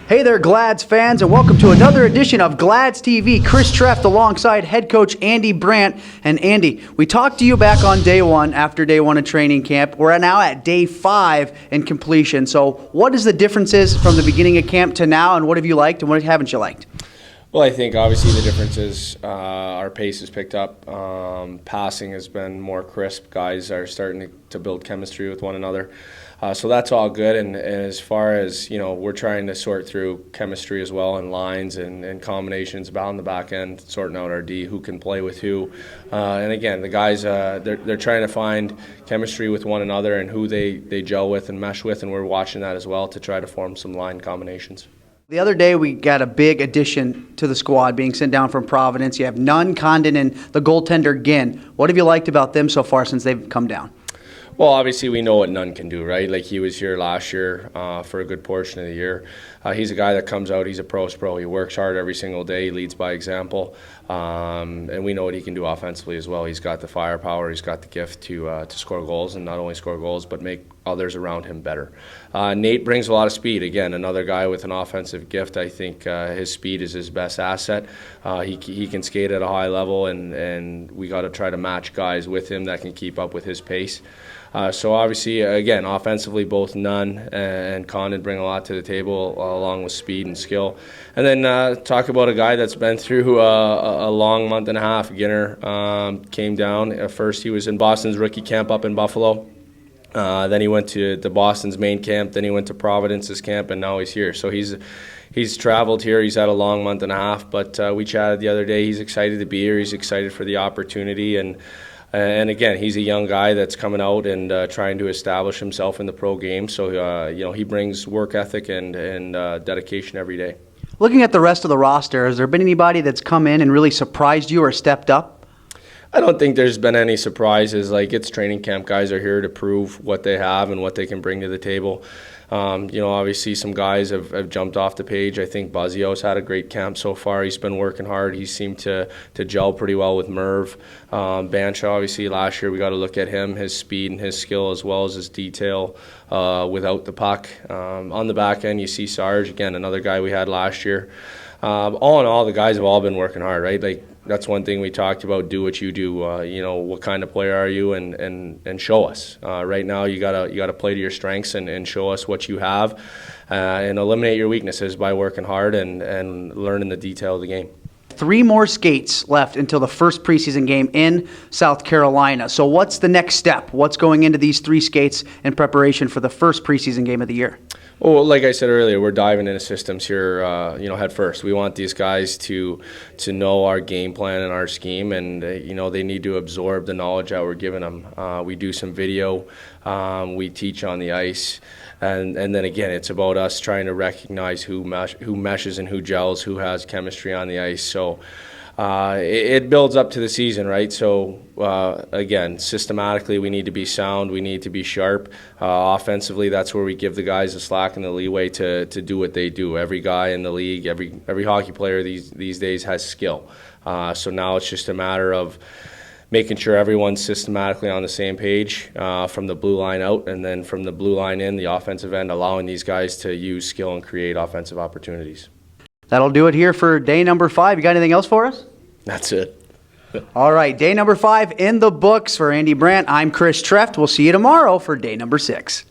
Hey there, Glads fans, and welcome to another edition of Glads TV. Chris Treft alongside head coach Andy Brandt. And Andy, we talked to you back on day one, after day one of training camp. We're now at day 5 in completion. So what is the differences from the beginning of camp to now, and what have you liked and what haven't you liked? Well, I think obviously the difference is our pace has picked up. Passing has been more crisp. Guys are starting to build chemistry with one another. So that's all good. And as far as, we're trying to sort through chemistry as well, and lines and combinations on the back end, sorting out our D, who can play with who. And again, the guys, they're trying to find chemistry with one another and who they gel with and mesh with, and we're watching that as well to try to form some line combinations. The other day, we got a big addition to the squad being sent down from Providence. You have Nunn, Condon, and the goaltender Ginn. What have you liked about them so far since they've come down? Well, obviously we know what Nunn can do, right? Like, he was here last year for a good portion of the year. He's a guy that comes out, he's a pro's pro. He works hard every single day, he leads by example. And we know what he can do offensively as well. He's got the firepower, he's got the gift to score goals, and not only score goals, but make others around him better. Nate brings a lot of speed. Again, another guy with an offensive gift. I think his speed is his best asset. He can skate at a high level, and we got to try to match guys with him that can keep up with his pace. So obviously, again, offensively, both Nunn and Condon bring a lot to the table, along with speed and skill. And then talk about a guy that's been through a long month and a half. Ginner came down. At first, he was in Boston's rookie camp up in Buffalo. Then he went to Boston's main camp. Then he went to Providence's camp, and now he's here. So he's traveled here. He's had a long month and a half. But we chatted the other day. He's excited to be here. He's excited for the opportunity. And again, he's a young guy that's coming out and trying to establish himself in the pro game. So, he brings work ethic and dedication every day. Looking at the rest of the roster, has there been anybody that's come in and really surprised you or stepped up? I don't think there's been any surprises. Like, it's training camp. Guys are here to prove what they have and what they can bring to the table. Obviously some guys have jumped off the page. I think Buzzio's had a great camp so far. He's been working hard. He seemed to gel pretty well with Merv. Banshaw, obviously, last year we got to look at him, his speed and his skill, as well as his detail without the puck. On the back end, you see Sarge, again, another guy we had last year. All in all, the guys have all been working hard, right? Like, that's one thing we talked about. Do what you do. What kind of player are you, and show us. Right now, you gotta play to your strengths and show us what you have, and eliminate your weaknesses by working hard and learning the detail of the game. 3 more skates left until the first preseason game in South Carolina. So what's the next step? What's going into these 3 skates in preparation for the first preseason game of the year? Well, like I said earlier, we're diving into systems here, head first. We want these guys to know our game plan and our scheme, and they need to absorb the knowledge that we're giving them. We do some video, we teach on the ice, and then again, it's about us trying to recognize who meshes and who gels, who has chemistry on the ice. So it builds up to the season, right? So again, systematically, we need to be sound, we need to be sharp. Offensively, that's where we give the guys the slack and the leeway to do what they do. Every guy in the league, every hockey player these days has skill. So now it's just a matter of making sure everyone's systematically on the same page from the blue line out, and then from the blue line in, the offensive end, allowing these guys to use skill and create offensive opportunities. That'll do it here for day number 5. You got anything else for us? That's it. All right, day number 5 in the books for Andy Brandt. I'm Chris Treft. We'll see you tomorrow for day number 6.